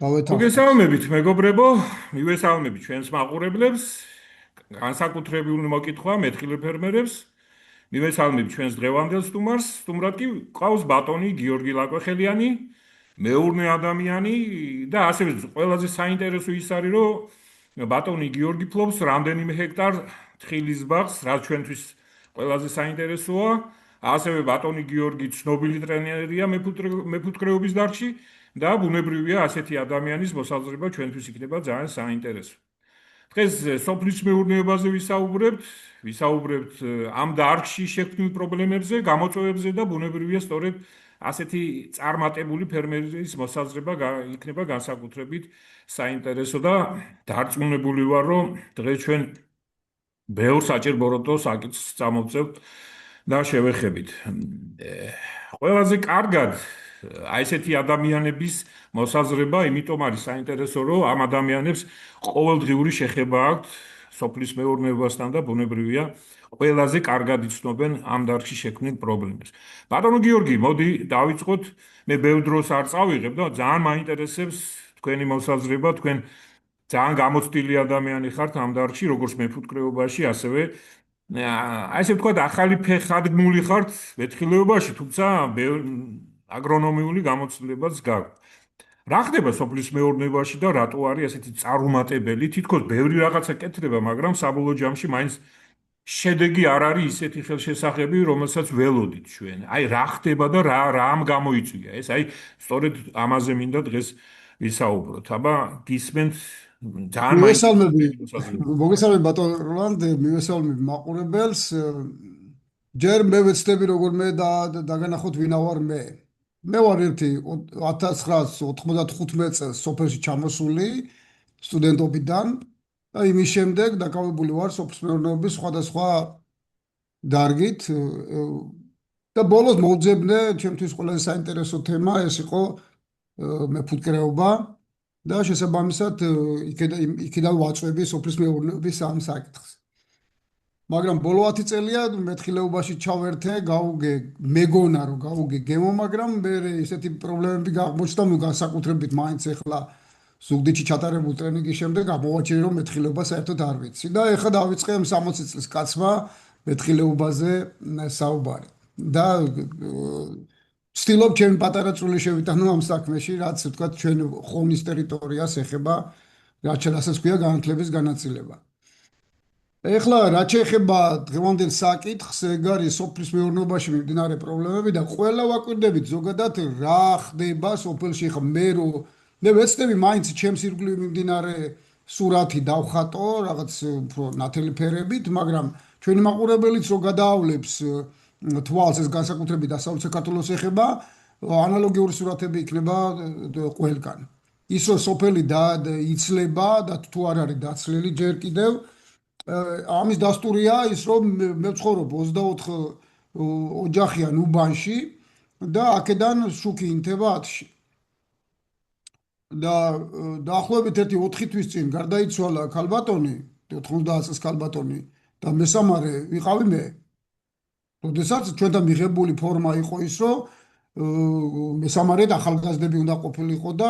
დავეთანხმდით. მოგესალმებით, მეგობრებო, მივესალმებით ჩვენს მაყურებლებს, განსაკუთრებული მოკითხვა მეთხილ ფერმერებს, მივესალმებით ჩვენს დღევანდელ სტუმარს, სტუმრად კი ყავს ბატონი გიორგი ლაკვეხელიანი, მეურნე ადამიანი და ასევე ყველაზე საინტერესო ის არის, რომ ბატონი გიორგი ფლობს რამდენიმე ჰექტარ თხილის ბაღს, რაც ჩვენთვის ყველაზე საინტერესოა. ასევე ბატონი გიორგი ცნობილი ტრენერია მეფუტკრეობის დარგში და ბუნებრივია ასეთი ადამიანის მოსაზრება ჩვენთვის იქნება ძალიან საინტერესო. დღეს სოფლის მეურნეობაზე ვისაუბრებთ ამ დარგში შექმნილ პრობლემებზე, გამოწვევებზე და ბუნებრივია სწორედ ასეთი წარმატებული ფერმერის მოსაზრება იქნება განსაკუთრებით საინტერესო და დარწმუნებული ვარ, რომ დღეს ჩვენ ბევრ საჭირ ბოროტო საკითხს წამოვწევთ და შევეხებით. ყველაზე კარგად აი ესეთი ადამიანების მოსაზრება, იმიტომ არის საინტერესო, რომ ამ ადამიანებს ყოველდღიური შეხება აქვთ სოფლის მეურნეობასთან და ბუნებრივია ყველაზე კარგად იცნობენ ამ დარგში შექმნილ პრობლემებს. ბატონო გიორგი, მოდი დავიწყოთ, მე ბევრ დროს არ წავიღებ და ძალიან მაინტერესებს თქვენი მოსაზრება, თქვენ ძალიან გამოცდილი ადამიანი ხართ ამ დარგში, როგორც მეფუტკრეობაში, ასევე აი ესე ვთქვათ, ახალი ფეხადგმული ხართ მეთხილეობაში, თუმცა აგრონომიული გამოცდილებაც გაქვთ. რა ხდება სოფლის მეურნეობაში და რატო არის ესეთი წარუმატებელი? თითქოს ბევრი რაღაცა კეთდება, მაგრამ საბოლოო ჯამში მაინც შედეგი არ არის ისეთი ხელშესახები, რომელსაც ველოდით ჩვენ. აი რა ხდება და რამ გამოიწვია ეს? აი სწორედ ამაზე მინდა დღეს ვისაუბროთ. აბა გისმენთ ძალიან მივესალმები, მაინტერესებს. მოგესალმები ბატონ როლანდ, მივესალმები მაყურებელს. ჯერ მე ვეცდები როგორ მე დაგანახოთ ვინა ვარ მე. მე ვარ ერთი 1995 წელს სოფელში ჩამოსული სტუდენტობიდან და იმის შემდეგ დაკავებული ვარ სოფლის მეურნეობის სხვადასხვა დარგით და ბოლოს მოვძებნე ჩემთვის ყველაზე საინტერესო თემა ეს იყო მეფუტკრეობა და შესაბამისად იქიდან ვაწვევი სოფლის მეურნეობის ამ საკითხს. მაგრამ ბოლო 10 წელია მეთხილეობაში ჩავერთე, გავუგე, მეგონა რომ გავუგე გემო, მაგრამ მე ესეთი პრობლემები აღმოჩნდა, განსაკუთრებით მაინც ახლა ზუგდიდში ჩატარებულ ტრენინგის შემდეგ გამოვაჩინე რომ მეთხილეობა საერთოდ არ ვიცი და ეხლა დავიწყე 60 წლის კაცმა მეთხილეობაზე საუბარი. და ვცდილობ ჩემი პატარა წვლილი შევიტანო ამ საქმეში, რაც ვთქვათ ჩვენ ხონის ტერიტორიას ეხება, რასაც ქვია განათლების განაწილება. ეხლა რაც შეეხება დღევანდელ საკითხს, ეგ არის სოფლის მეურნეობაში მიმდინარე პრობლემები და ყველა ვაკვირდებით ზოგადად რა ხდება სოფელში. ხა მე ვეცდები მაინც ჩემს ირგვლივ მიმდინარე სურათი დავხატო რაღაც უფრო ნათელი ფერებით, მაგრამ ჩვენი მაყურებელიც რო გადაავლებს თვალს ეს განსაკუთრებით დასავლეთ საქართველოს ეხება, ანალოგიური სურათები იქნება ყველგან. ის რომ სოფელი იცლება და თუ არ არის დაცლილი ჯერ კიდევ ამის დასტურია ის რომ მე ვცხოვრობ 24 ოჯახიან უბანში და აქედან შუქი ინთება 10-ში. და დაახლოებით 4 თვის წინ გარდაიცვალა ქალბატონი, 90 წლის ქალბატონი და მესამარე ვიყავი მე. როდესაც ჩვენთან მიღებული ფორმა იყო ის რომ მესამარედ ახალგაზრდები უნდა ყოფილიყო და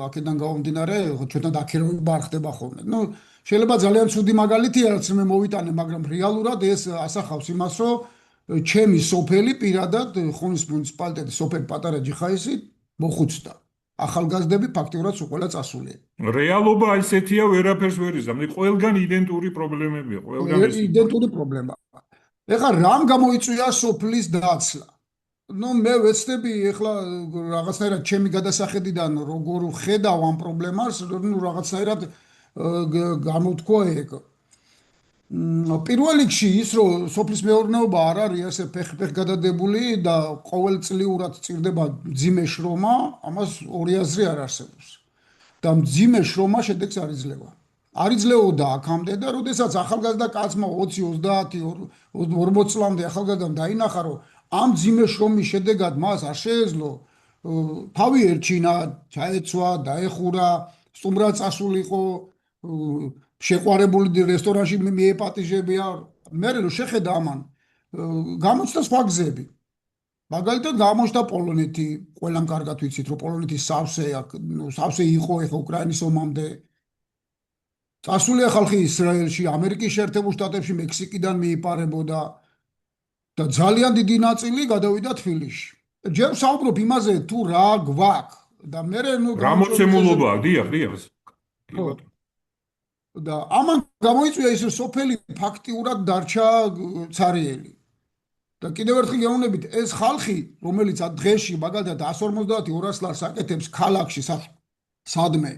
აქედან გამომდინარე ჩვენთან დაქირავება არ ხდება ხოლმე. შეიძლება ძალიან ცუდი მაგალითია რაც მე მოვიტანე, მაგრამ რეალურად ეს ასახავს იმას, რომ ჩემი სოფელი პირადად ხონის მუნიციპალიტეტის სოფელი პატარა ჯიხაისი მოხუცდა. ახალგაზრდები ფაქტიურად სულ ყველა წასულია. რეალობა ისეთია, ვერაფერს ვერ იზამ. ყველგან იდენტური პრობლემებია, ყველგან იდენტური პრობლემა. ეხლა რამ გამოიწვია სოფლის დაცლა? მე ვეცდები ეხლა რაღაცნაირად ჩემი გადასახედიდან როგორ ხედავ ამ პრობლემას, რაღაცნაირად გამოვთქვა ეგ. პირველ რიგში ის რომ სოფლის მეურნეობა არ არის ასე ფეხ-ფეხ გადადებული და ყოველწლიურად წირდება მძიმე შრომა, ამას ორი აზრი არ არსებობს. და მძიმე შრომა შედეგს არ იძლევა. არ იძლეოდა აქამდე და როდესაც ახალგაზრდა კაცმა 20, 30, 40 წლამდე ახალგაზრდამ დაინახა რომ ამ მძიმე შრომის შედეგად მას არ შეეძლო თავი ერჩინა, ჩაეცვა, დაეხურა, სტუმრად წასულიყო, შეყვარებული რესტორანში მიეპატიჟებია, მე რომ შეხედა ამან, გამოჩნდა სხვა გზები. მაგალითად გამოჩნდა პოლონეთი, ყველამ კარგად ვიცით, რომ პოლონეთი სავსეა, სავსე იყო ეხა უკრაინის ომამდე. წასულია ხალხი ისრაელში, ამერიკის შეერთებულ შტატებში, მექსიკიდან მიიპარებოდა და ძალიან დიდი ნაწილი გადავიდა თბილისში. ჯერ ვსაუბრობ იმაზე, თუ რა გვაქვს და მე რა მოცემულობაა, დიახ. კი ხო. ბატონო. და ამან გამოიწვია ის, რომ სოფელი ფაქტიურად დარჩა ცარიელი. და კიდევ ერთხელ გეუბნებით, ეს ხალხი, რომელიც დღეში მაგალითად 150-200 ლარს აკეთებს ქალაქში, სადმე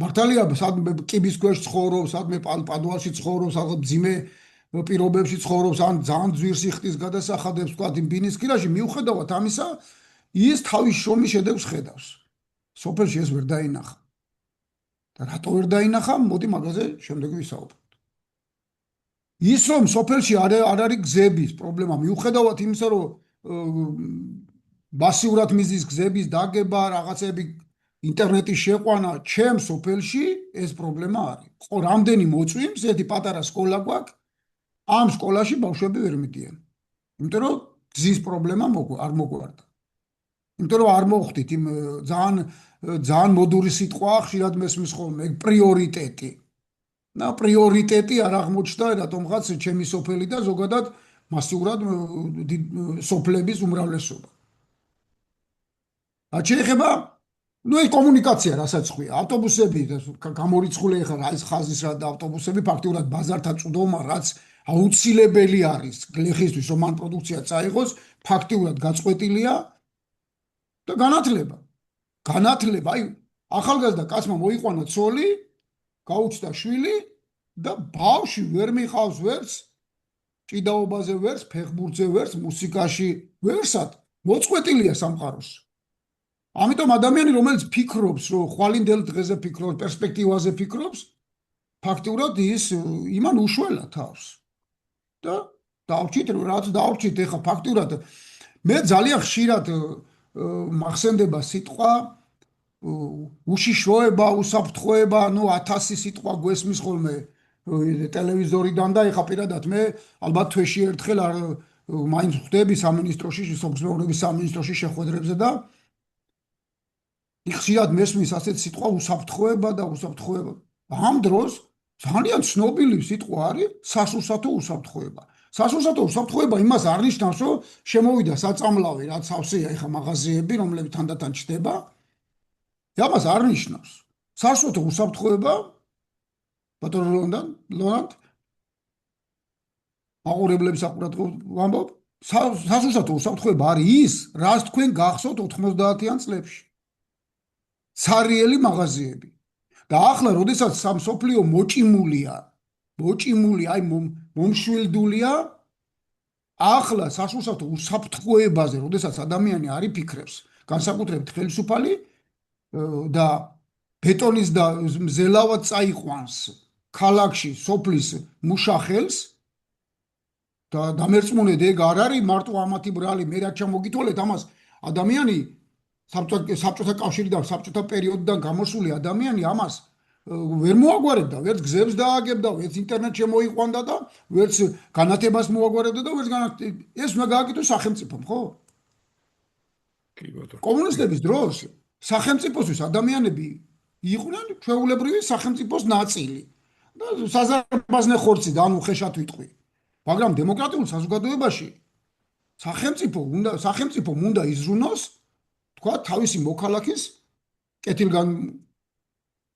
მართალია, სადმე კიბის ქვეშ ცხოვრობს, სადმე პადუალში ცხოვრობს, სადღაც მძიმე პირობებში ცხოვრობს, ან ძალიან ძვირს იხდის გადასახადებს, თქვა იმ ბინისკირაში, მიუხედავად ამისა, ის თავის შრომის შედეგს ხედავს. სოფელში ეს ვერ დაინახა. და რატო ვერ დაინახა? მოდი მაგაზე შემდეგ ვისაუბროთ. ის რომ სოფელში არ არის გზების პრობლემა, მიუხედავად იმისა, რომ მასიურად მიზის გზების დაგება, რაღაცები ინტერნეტის შეყვანა, ჩემ სოფელში ეს პრობლემა არის. რამდენი მოწვიმს, ერთი პატარა სკოლა გვაქვს, ამ სკოლაში ბავშვები ვერ მიდიან. იმიტომ რომ გზის პრობლემა არ მოგვარდა. იმიტომ რომ არ მოხდით იმ ძალიან მოდური სიტყვა ხშირად მესმის ხოლმე, პრიორიტეტი. და პრიორიტეტი არ აღმოჩნდა რატომღაც ჩემი სოფელი და ზოგადად მასიურად სოფლების უმრავლესობა. რაც შეეხება ეს კომუნიკაცია, რასაც ხვია, ავტობუსები გამორიცხული ახლა ის ხაზის რა და ავტობუსები ფაქტიურად ბაზართან წვდომა, რაც აუცილებელი არის გლეხისთვის, რომ მან პროდუქცია წაიღოს, ფაქტიურად გაწყვეტილია და განათლება. აი, ახალგაზრდა კაცმა მოიყვანა ცოლი, გაუჩნდა შვილი და ბავშვი ვერ მიყავს ვერც ჭიდაობაზე, ვერც ფეხბურთზე, ვერც მუსიკაში, ვერსად მოწყვეტილია სამყაროს. ამიტომ ადამიანი, რომელიც ფიქრობს, რომ ხვალინდელ დღეზე ფიქრობს, პერსპექტივაზე ფიქრობს, ფაქტიურად ის იმან უშველა თავს. და დავჭით, რაც დავჭით, ეხა ფაქტიურად მე ძალიან ხშირად მახსენდება სიტყვა უშიშროება, უსაფრთხოება, 1000 სიტყვა გვესმის ხოლმე ტელევიზორიდან და ეხა პირადად მე ალბათ თვეში ერთხელ მაინც ხვდები სამინისტროში, სოფლმეურნეობის სამინისტროში შეხვედრებზე და ხშირად მესმის ასეთ სიტყვა უსაფრთხოება და უსაფრთხოება. ამ დროს ძალიან ცნობილი სიტყვა არის სასურსათო უსაფრთხოება. სასურსათო უსაფრთხოება იმას არ ნიშნავს, რომ შემოვიდა საწამლავი, რაც ავსეა ეხა მაღაზიები, რომლებიც თანდათან ჩდება. ამას არ ნიშნავს. სასურსათო უსაფრთხოება ბატონ ლონად აყურებლების აყურებთ ვამბობ, სასურსათო უსაფრთხოება არის ის, რაც თქვენ გახსოვთ 90-იან წლებში. ცარიელი მაღაზიები. და ახლა, როდესაც სამსოფლიო მოჭიმულია, აი მომშვილდულია, ახლა სასურსათო უსაფრთხოებაზე, როდესაც ადამიანი არ იფიქრებს, განსაკუთრებით ხელისუფალი და ბეტონის და მზელავად წაიყვანს ქალაქში სოფლის მუშახელს და დამერწმუნედ ეგ არ არის მარტო ამათი ბრალი, მე რაც ჩამოგითვალეთ ამას ადამიანი საბჭოთა კავშირიდან, საბჭოთა პერიოდიდან გამოსული ადამიანი ამას ვერ მოაგვარებდა, ვერც გზებს დააგებდა, ვერც ინტერნეტში მოიყვანდა და ვერც განათებას მოაგვარებდა და ვერც ეს უნდა გააკეთოს სახელმწიფომ, ხო? კი ბატონო. კომუნისტების დროს სახელმწიფოსთვის ადამიანები იყვნენ ჩვეულებრივი სახელმწიფოს ნაწილი და საზარბაზნე ხორცი და ანუ ხეშად ვიტყვი. მაგრამ დემოკრატიულ საზოგადოებაში სახელმწიფომ უნდა იზრუნოს თქვა თავისი მოქალაქის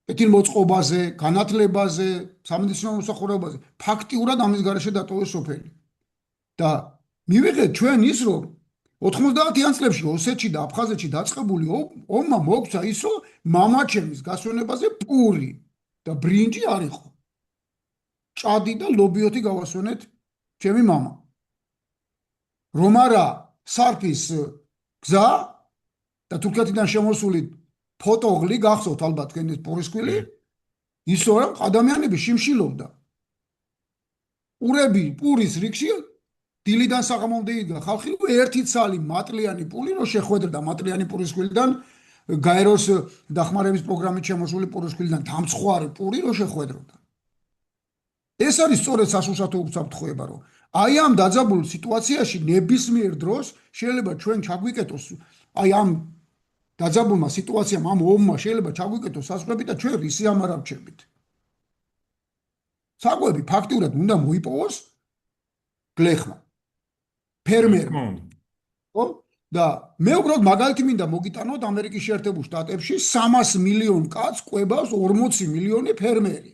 კეთილმოწყობაზე, განათლებაზე, სამედიცინო მოსახურებაზე. ფაქტიურად ამის გარეშე დატოვეს სოფელი. და მივიღეთ ჩვენ ის, რომ 90-იან წლებში ოსეთში და აფხაზეთში დაწყებული ომმა მოგცა ის, რომ მამაჩემის გასვენებაზე პური და ბრინჯი არ იყო. ჭადი და ლობიოთი გავასვენეთ ჩემი მამა. რომ არა სარფის გზა და თურქეთიდან შემოსული ფოტოღლი გახსოვთ ალბათ თქვენ ეს პურისკვილი, ის რომ ადამიანები შიმშილობდა. პურის რიგში დილიდან საღამომდე იდგა ხალხი, ერთი ცალი მატლიანი პური რო შეხვედრდა მატლიანი პურისკვილიდან გაეროს დახმარების პროგრამით შემოსული პურისკვილიდან დამცხვარი პური რო შეხვედრდა. ეს არის სწორედ სასურსათო უსაფრთხოება, რომ აი ამ დაძაბულ სიტუაციაში ნებისმიერ დროს შეიძლება ჩვენ ჩაგვიკეტოს აი ამ დაძაბულმა სიტუაციამ ამ ომმა შეიძლება ჩაგვიკეტოს საზღვრები და ჩვენ რისი ამარავჩებით. საკვები ფაქტურად უნდა მოიპოვოს გლეხმა, ფერმერმა, ხო? და მე უბრალოდ მაგალითი მინდა მოგიტანოთ ამერიკის შეერთებულ შტატებში 300 მილიონ კაცს კვებავს 40 მილიონი ფერმერი.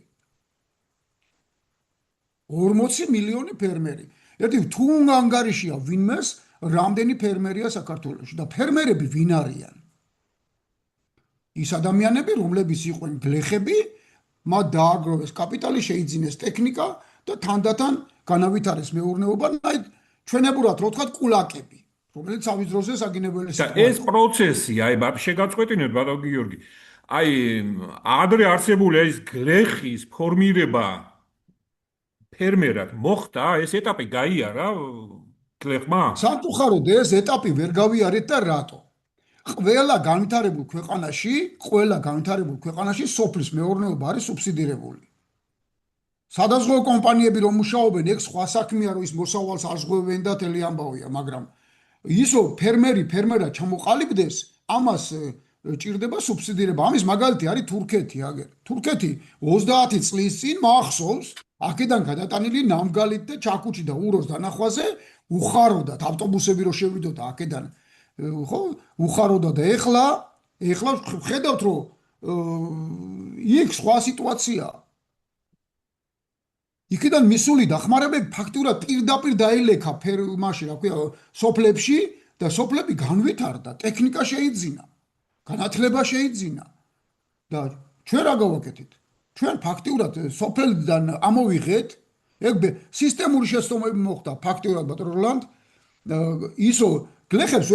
40 მილიონი ფერმერი. ერთი თუ ანგარიშია ვინმეს რამდენი ფერმერია საქართველოში და ფერმერები ვინ არიან? ის ადამიანები, რომლებიც იყვნენ გლეხები, მათ დააგროვეს კაპიტალი, შეიძინეს ტექნიკა და თანდათან განავითარეს მეურნეობა, აი ჩვენებურად რო ვთქვათ კულაკები, რომელიც თავის დროზე საგინებელი და ეს პროცესი, აი ვაფშე გაწყვეტინეთ ბატონ გიორგი. აი ადრე არსებული ეს გლეხის ფორმირება ფერმერად მოხდა, ეს ეტაპი გაიარა გლეხმა? სამწუხაროდ ეს ეტაპი ვერ გავიარეთ და რატო? ყველა განვითარებულ ქვეყანაში სოფლის მეურნეობა არის სუბსიდირებული. სადაზღვევო კომპანიები რომ მუშაობენ, ეგ სხვა საქმეა, რომ ის მოსავალს არ ზღვევენ და თელი ამბავია, მაგრამ ისო ფერმერად ჩამოყალიბდეს, ამას ჭირდება სუბსიდირება. ამის მაგალითი არის თურქეთი, აგერ. თურქეთი 30 წლის წინ მახსოვს, აქედან გადატანილი ნამგალით და ჩაქუჩი და უროს დანახვაზე უხაროდათ ავტობუსები რო შევიდოდა აქედან, ხო? უხაროდა და ეხლა ხედავთ რომ იქ სხვა სიტუაციაა. იქიდან მისული დახმარებები ფაქტურად პირდაპირ დაილექა ფერმაში, რა ქვია, სოფლებში და სოფლები განვითარდა, ტექნიკა შეიძინა, განათლება შეიძინა და ჩვენ რა გავაკეთეთ? ჩვენ ფაქტურად სოფლიდან ამოვიღეთ, ეგ სისტემური შეცდომები მოხდა ფაქტურად ბატონ როლანდ, ისო გლეხებს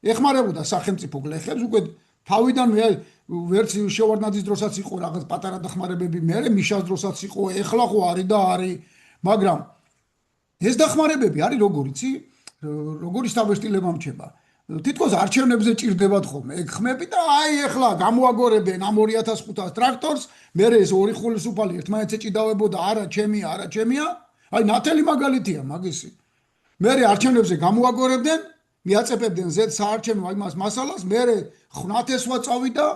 ეხმარებოდა სახელმწიფო გლეხებს, უკვე თავიდან ვერც შევარდნაძის დროსაც იყო რაღაც პატარა დახმარებები, მე მიშას დროსაც იყო, ეხლა ხო არის და არის, მაგრამ ეს დახმარებები არის როგორი სტაბილიზება მჩება. თითქოს არჩევნებზე ჭირდებათ ხოლმე ეგ ხმები და აი ეხლა გამოაგორებენ ამ 2500 ტრაქტორს, მე ეს ორი ხელისუფალი ერთმანეთს ეჭიდავებოდა, არა ჩემია, აი ნათელი მაგალითია მაგისი. მე არჩევნებზე გამოაგორებდნენ, მიაწებებდნენ ზედ საარჩევნო იმას მასალას, მე ხვნათესვა წავიდა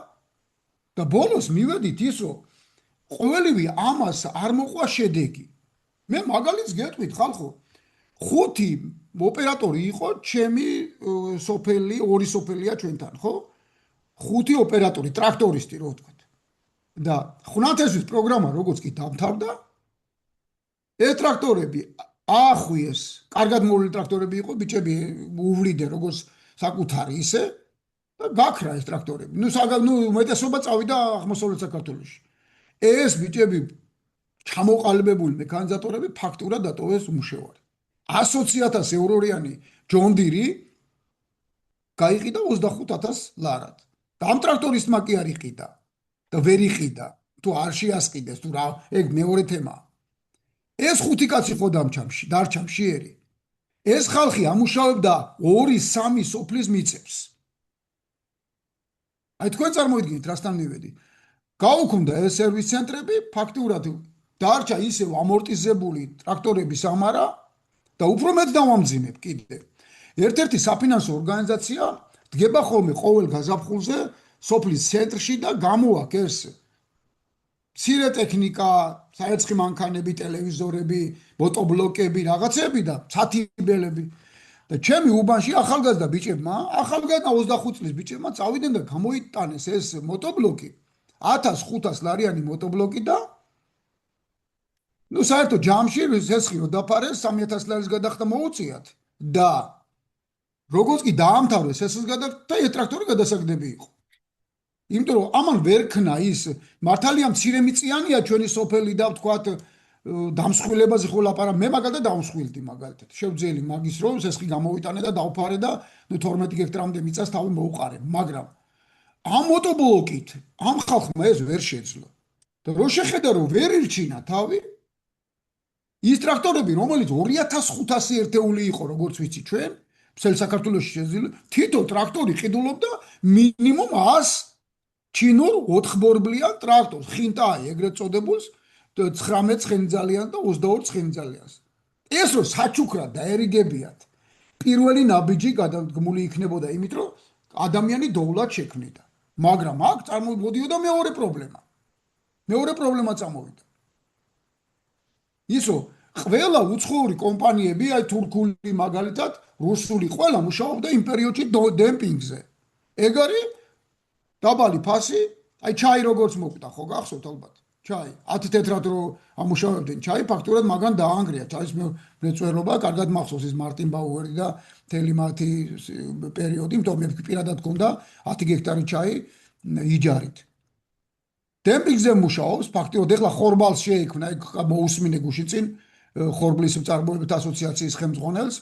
და ბოლოს მივედით ისო ყოველივე ამას არ მოყვა შედეგი. მე მაგალითს გეტყვით ხალხო, 5 ოპერატორი იყო ჩემი სოფელი, ორი სოფელია ჩვენთან, ხო? 5 ოპერატორი, ტრაქტორისტი რო ვთქვათ. და ხვნათესვის პროგრამა როგორც კი დამთავრდა, ეს ტრაქტორები ახვიეს, კარგად მოვლილი ტრაქტორები იყო, ბიჭები უვლიდე როგორც საკუთარი ისე და გაქრა ეს ტრაქტორები. ნუ უმეტესობა წავიდა აღმოსავლეთ საქართველოში. ეს ბიჭები ჩამოყალიბებული მექანიზატორები ფაქტურად დატოვეს უმუშევარი. 120,000 ევროიანი ჯონდირი გაიყიდა 25,000 ლარად. და ამ ტრაქტორისტმა კი არ იყიდა და ვერ იყიდა, თუ არ შეასყიდეს, თუ რა, ეგ მეორე თემაა. ეს 5 კაცი ხო დარჩა მშიერი. ეს ხალხი ამუშავებდა 2-3 სოფლის მიწებს. აი თქვენ წარმოიდგინეთ რასთან მივედი. გაუქმდა ეს სერვის ცენტრები, ფაქტურად დარჩა ისევ ამორტიზებული ტრაქტორების ამარა და უფრო მეტ დავამძიმებ კიდე. ერთ-ერთი საფინანსო ორგანიზაცია დგება ხოლმე ყოველ გაზაფხულზე სოფლის ცენტრში და გამოაქვს მცირე ტექნიკა, საერცხი მანქანები, ტელევიზორები, მოტობლოკები, რაღაცები და ცათიბელები. და ჩემი უბანში ახალგაზრდა ბიჭებმა, 25 წლის ბიჭებმა წავიდნენ და გამოიტანეს ეს მოტობლოკი, 1500 ლარიანი მოტობლოკი და საერთოდ ჯამში სესხი რო დაფარეს 3000 ლარის გადახდა მოუწიათ და როგორც კი დაამთავრეს ეს გადახდა, ეს ტრაქტორი გადასაგდები იყო. იმიტომ რომ ამან ვერ ქნა ის მართალია მცირემიწიანია ჩვენი სოფელი და ვთქვათ დამსხვილებაზე ხო ლაპარაკ, მე მაგალითად დავსხვილდი მაგალითად. შევძელი მაგის რომ სესხი გამოვიტანე და დავფარე და 12 ჰექტარამდე მიწას თავი მოუყარე, მაგრამ ამ მოტობლოკით ამ ხალხმა ეს ვერ შეძლო. და რო შეხედა რომ ვერ ირჩინა თავი, ის ტრაქტორები, რომელიც 2500 ერთეული იყო, როგორც ვიცი ჩვენ, მთელ საქართველოში შეძლო, თითო ტრაქტორი ყიდულობდა მინიმუმ 100 ჩინურ 4 ბორბლიან ტრაქტორს, ხინტაი ეგრეთ წოდებულს, 19 ცხენძალიან და 22 ცხენძალიანს. ეს რომ საჩუქრად დაერიგებიათ პირველი ნაბიჯი გადადგმული იქნებოდა იმით რომ ადამიანი დოულად შექმნიდა მაგრამ აქ წარმოდიოდა მეორე პრობლემა წამოვიდა ის რომ ყველა უცხოური კომპანიები აი თურქული მაგალითად რუსული ყველა მუშაობდა იმ პერიოდში დემპინგზე ეგ არის დაბალი ფასი აი ჩაი როგორც მოკვდა ხო გახსოვთ ალბათ ჩაი 10 თეთრად რო ამუშავებდნენ ჩაი ფაქტურად მაგან დაანგრია ჩაის მეწვერობა კარგად მახსოვს ის მარტინ ბაუერი და თელი მათი პერიოდი იმიტომ მე პირადად გქონდა 10 გექტარი ჩაი იჯარით დემპინგზე მუშაობს ფაქტიურად ეხლა ხორბალს შეიქმნა ეგ მოусმინე გუში წინ ხორბლის მწარმოებელთა ასოციაციის ხელმძღვანელს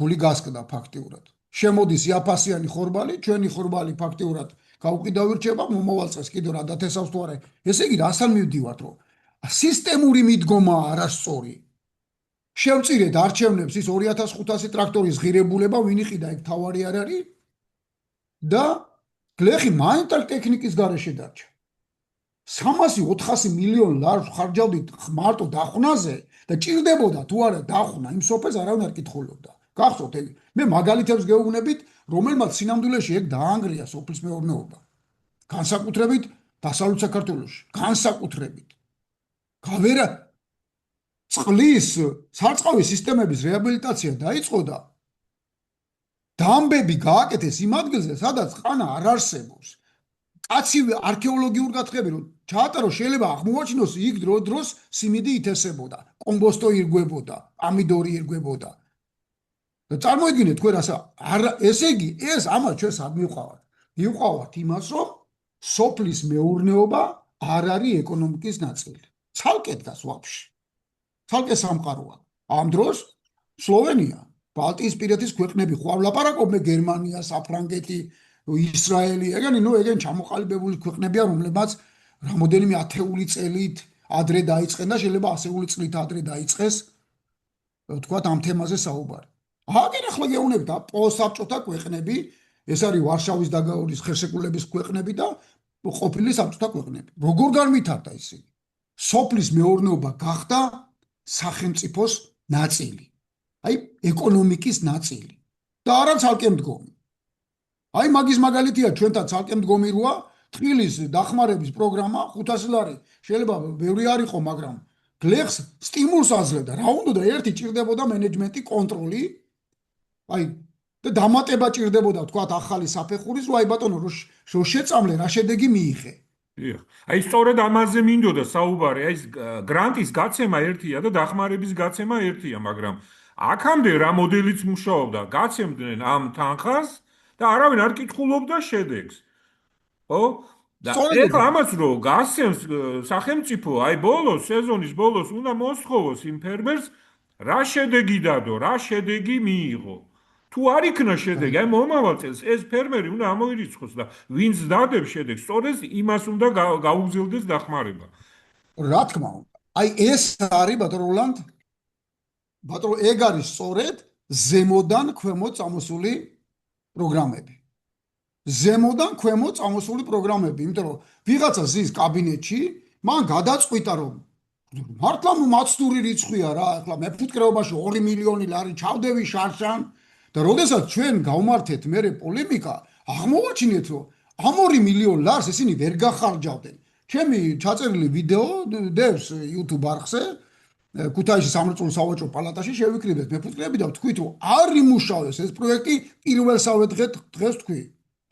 გული გასკდა ფაქტიურად შემოდის იაფასიანი ხორბალი ჩვენი ხორბალი ფაქტიურად გაუყიდავირჩება მომავალ წელს კიდევ რა დათესავს თუ არა ესე იგი რასთან მივდივართ რომ სისტემური მიდგომა არასწორი შევწირეთ არჩევნებს ის 2500 ტრაქტორის ღირებულება ვინ იყიდა ეგ თავარი არ არის და გლეხი მაინც ტექნიკის გარეშე დარჩა 300-400 მილიონ ლარს ხარჯავდით მარტო დახვნაზე და ჭირდებოდა თუ არა დახვნა იმ სოფელს არავინ არ კითხულობდა გახსოვთ ეგ მე მაგალითებს გეუბნებით რომელმაც სინამდვილეში ეგ დაანგრია სოფლის მეურნეობა განსაკუთრებით დასავლეთ საქართველოში განსაკუთრებით გავერა წყლის სარწყავი სისტემების რეაბილიტაცია დაიწყო და დამბები გააკეთეს იმ ადგილზე სადაც ყანა არ არსებობს კაცივე არქეოლოგიურ გათხრები რომ ჩაატარო შეიძლება აღმოაჩინოს იქ დროს სიმინდი ითესებოდა კომბოსტო ირგვებოდა ამიდორი ირგვებოდა და წარმოიდგინეთ თქვენ რასა ესე იგი ეს ამას ჩვენს არ მივყავართ იმას რომ სოფლის მეურნეობა არ არის ეკონომიკის ნაწილი ცალკე დგას ვაფშე ცალკე სამყაროა ამ დროს სლოვენია ბალტიისპირეთის ქვეყნები ხო არ ვლაპარაკობ მე გერმანია საფრანგეთი ისრაელი ეგენ ჩამოყალიბებული ქვეყნებია რომლებმაც რამოდენიმე ათეული წელით ადრე დაიწყენ და შეიძლება ასეული წლით ადრე დაიწყეს თქვათ ამ თემაზე საუბარი აგერ ახლა გეუბნებით პოსტსაბჭოთა ქვეყნები ეს არის ვარშავის დაგაურის ხელშეკრულების ქვეყნები და ყოფილი საბჭოთა ქვეყნები როგორ განვითარდა ისინი სოფლის მეურნეობა გახდა სახელმწიფოს ნაწილი აი ეკონომიკის ნაწილი და არა ცალკე მდგომი აი მაგის მაგალითია ჩვენთან ცალკე მდგომი როა თბილის დახმარების პროგრამა 500 ლარი შეიძლება ბევრი არ იყო მაგრამ გლეხს სტიმულს აძლევდა რა უნდა ერთი ჭირდებოდა მენეჯმენტი კონტროლი აი და დამატება ჭირდებოდა თქვათ ახალი საფეხურის რომ აი ბატონო რო შეწამლე რა შედეგი მიიღე აი სწორედ ამაზე მინდოდა საუბარი აი გრანტის გაცემა ერთია და დახმარების გაცემა ერთია მაგრამ აქამდე რა მოდელიც მუშაობდა გაცემდნენ ამ თანხას და არავინ არ კითხულობდა შედეგს ხო და ეხლა ამას რო გასცემს სახელმწიფო აი ბოლოს სეზონის ბოლოს უნდა მოსთხოვოს იმ ფერმერს რა შედეგი დადო რა შედეგი მიიღო თუ არ იქნა შედეგი აი მომავალ წელს ეს ფერმერი უნდა ამოირიცხოს და ვინც დადებს შედეგს სწორედ იმას უნდა გაუგზელდეს დახმარება რა თქმა უნდა აი ეს არის ბატონო როლანდ ბატონო ეგ არის სწორედ ზემოდან ქვემოთ წამოსული პროგრამები ზემოდან ქვემოთ წამოსული პროგრამები იმიტომ რომ ვიღაცა ზის კაბინეტში მან გადაწყვიტა რომ მართლა მაცდური რიცხვია რა ახლა მეფუტკრეობაში 2 მილიონი ლარი ჩავდები შარშან და როდესაც ჩვენ გავმართეთ მერე პოლემიკა აღმოვაჩინეთ რომ ამ 2 მილიონ ლარს ისინი ვერ გახარჯავდნენ ჩემი ჩაწერილი ვიდეო დევს YouTube არხზე ქუთაისის სამრეწველო სავაჭრო პალატაში შევიკრიბეთ მეფუტკრეები და ვთქვით რომ არ იმუშავეს ეს პროექტი პირველსავე დღეს თქვი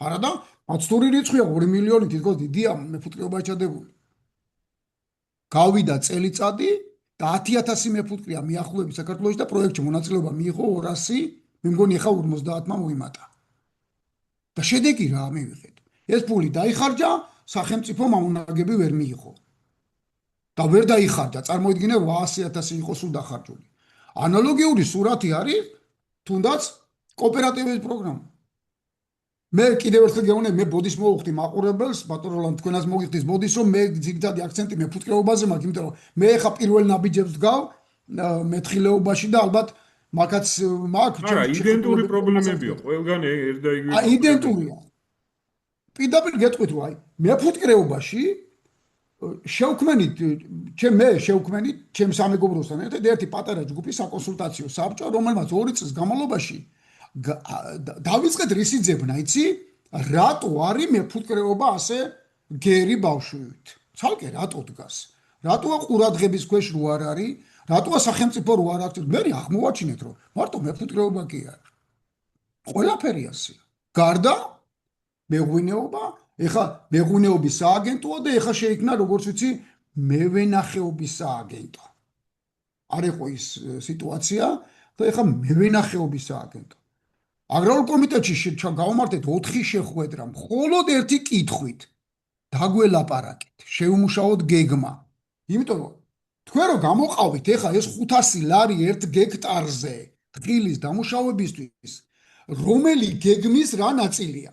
არა და მაცდური რიცხვია 2 მილიონი თითქოს დიდია მეფუტკრეობა ჩადებული გავიდა წელიწადი და 10000 მეფუტკრეა მიახლოებით საქართველოში და პროექტში მონაწილეობა მიიღო 200 მე მგონი ახლა 50-მა მოიმატა და შედეგი რა მივიღეთ ეს ფული დაიხარჯა სახელმწიფო მამონაგები ვერ მიიღო და ვერ დაიხარჯა წარმოიდგინე 800000 იყო სულ დახარჯული ანალოგიური სურათი არის თუნდაც კოოპერატივების პროგრამა მე კიდევ ერთხელ გეუბნები მე ბოდის მოვუხდი მაყურებელს ბატონო როლანდ თქვენას მოგიხდის ბოდის რომ მე ძირითადი აქცენტი მეფუტკრეობაზე მაქვს იმიტომ რომ მე ახლა პირველ ნაბიჯებს ვდგავ მეთხილეობაში და ალბათ მაგაც მაგ იდენტური პრობლემებია ყველგან ერთ და იგივე იდენტურია პირდაპირ გეტყვით რომ აი მეფუტკრეობაში შევქმენით მე შევქმენით ჩემ სამეგობროსთან ერთად ერთი პატარა ჯგუფი საკონსულტაციო საბჭო, რომელმაც 2 წლის განმავლობაში დავიწყეთ რისი ძებნა, იცი? რატო არის მეფუტკრეობა ასე გერი ბავშვით? ცალკე რატო დგას? რატოა ყურადღების ქვეშ რო არ არის? რატოა სახელმწიფო რო არ აქვს? მე აღმოვაჩინეთ, რომ მარტო მეფუტკრეობა კი არა. ყველაფერი ასეა. გარდა მეღვინეობა, ეხა მეღვინეობის სააგენტოა და ეხა შეიქმნა როგორც ვიცი მევენახეობის სააგენტო. არ იყო ის სიტუაცია და ეხა მევენახეობის სააგენტო. აგრარულ კომიტეტში გავამართეთ 4 შეხვედრა, მხოლოდ ერთი კითხვით დაგველაპარაკეთ, შევმუშაოთ გეგმა. იმიტომ რომ თქვენ რო გამოყავით ეხა ეს 500 ლარი 1 გექტარზე ტყილის დამუშავებისთვის, რომელი გეგმის რა ნაწილია?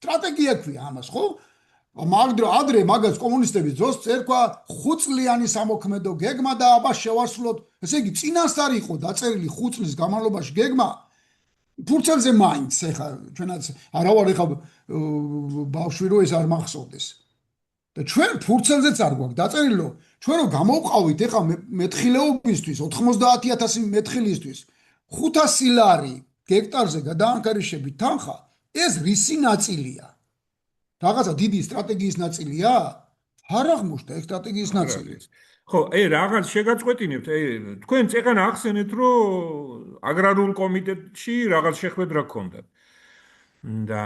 სტრატეგია ქვია ამას, ხო? ადრე მაგას კომუნისტების დროს წერქვა 5 წლიანი სამოქმედო გეგმა და აბა შევასრულოთ. ესე იგი წინასწარ იყო დაწერილი 5 წლის განმავლობაში გეგმა. ფურცელზე მაინც ეხა ჩვენაც არა ვარ ეხა ბავშვი რო ეს არ მახსოვდეს. და ჩვენ ფურცელზეც არ გვაქვს დაწერილი, რომ ჩვენ რო გამოვყავით ეხა მეთხილეობისთვის 90000 მეთხილისთვის 500 ლარი გექტარზე გადაანგარიშებით თანხა, ეს რისი ნაწილია? რაღაცა დიდი სტრატეგიის ნაწილია? არ აღმოჩნდა ეს სტრატეგიის ნაწილი. ხო, რაღაც შეგაწყვეტინებთ, თქვენ წეგან ახსენეთ, რომ აგრარულ კომიტეტში რაღაც შეხვედრა გქონდათ. და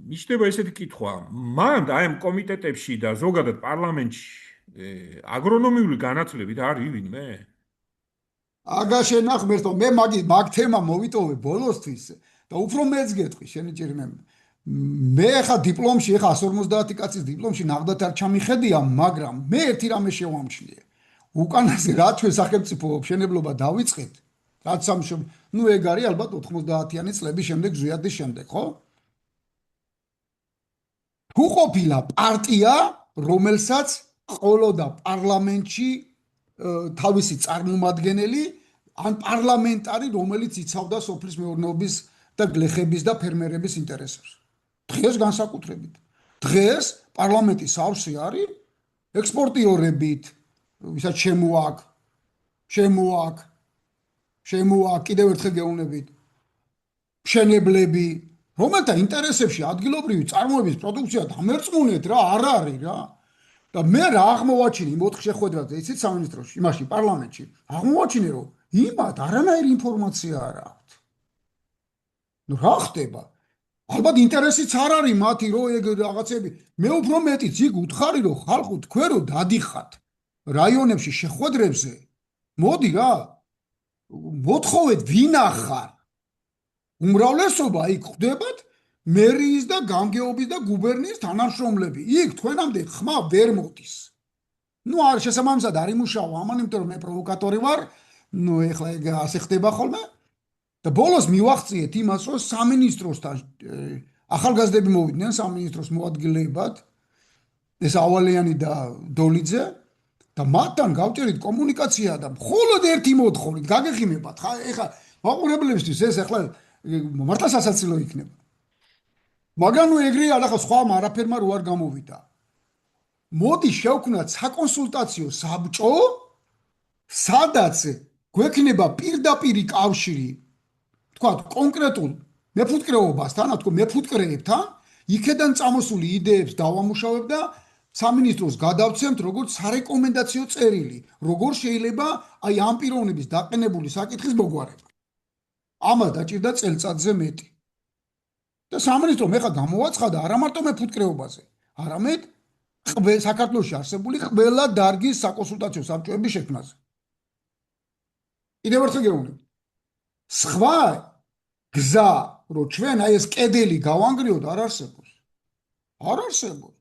მიშდება ესეთი კითხვა, მან აი ამ კომიტეტებში და ზოგადად პარლამენტში აგრონომიული განათლებით არის ვინმე? აგაშე ნახმერთ, მე მაგ თემა მოვიტოვე ბოლოსთვის და უფრო მეც გეტყვი, შენი ჭირმე. მე ხა დიპლომში, ხა 150 კაცის დიპლომში ნახდათ არ ჩამიხედია, მაგრამ მე ერთი რამე შევამჩნიე. უკანაზე რა ჩვენ სახელმწიფო მშენებლობა დავიწყეთ, რაც ნუ ეგ არის ალბათ 90-იანი წლების შემდეგ, ზვიადის შემდეგ, ხო? თუ ყოფილა პარტია, რომელსაც ყოლოდა პარლამენტში თავისი წარმომადგენელი, ან პარლამენტარი, რომელიც იცავდა სოფლის მეურნეობის და გლეხების და ფერმერების ინტერესებს. დღეს განსაკუთრებით. დღეს პარლამენტის სავსე არის ექსპორტიორებით, ვისაც შემოაკ, კიდევ ერთხელ გეუბნებით, მშენებლები, რომელთა ინტერესებში ადგილობრივი წარმოების პროდუქცია დამერწმუნეთ რა, არ არის რა. და მე რა აღმოვაჩინე 4 შეხვედრაზე, იცით სამინისტროში, იმაში პარლამენტში, აღმოვაჩინე რომ იმათ არანაირი ინფორმაცია არ აქვთ. ნუ რა ხდება? ალბათ ინტერესიც არ არის მათი რომ ეგ რაღაცები. მე უფრო მეტიც იქ უთხარი რომ ხალხო თქვენ რო დადიხართ რაიონებში შეხვედრებზე, მოდი რა. მოთხოვეთ ვინ ახარ. უმრავლესობა იქ ხდებათ მერიის და გამგეობის და გუბერნიის თანამშრომლები. იქ თქვენამდე ხმა ვერ მოდის. ნუ არ შესაბამისად არ იმუშავა ამან, იმიტომ რომ მე პროვოკატორი ვარ. ნუ ეხლა ეგ ასე ხდება ხოლმე. და ბოლოს მივახციეთ იმას, რომ სამინისტროსთან ახალგაზრდები მოვიდნენ სამინისტროს მოადგილებად, ეს ავალიანი და დოლიძე, და მათთან გავჭერით კომუნიკაცია და მხოლოდ ერთი მოთხოვნით, გაგეხიმებათ. ეხლა მაყურებლებისთვის ეს ეხლა მართლა სასაცილო იქნება. მაგრამ ნუ ეგრე ახლა სხვა არაფერმა რო არ გამოვიდა. მოდი შევქმნათ საკონსულტაციო საბჭო, სადაც გვექნება პირდაპირი კავშირი, თქვა კონკრეტულ მეფუტკრეობასთან, თქვა მეფუტკრეებთან, იქედან წამოსული იდეებს დავამუშავებ და სამინისტროს გადავცემთ როგორც სარეკომენდაციო წერილი, როგორ შეიძლება აი ამ პიროვნების დაყენებული საკითხის მოგვარება. ამას დაჭირდა წელწადზე მეტი. და სამინისტრო მე ხა გამოაცხადა არა მარტო მეფუტკრეობაზე, არამედ საქართველოში არსებული ყველა დარგის საკონსულტაციო საბჭოების შექმნაზე. კიდევ ერთხელ გეუბნები. სხვა გზა, რომ ჩვენ აი ეს კედელი გავანგრიოთ, არ არსებობს. არ არსებობს.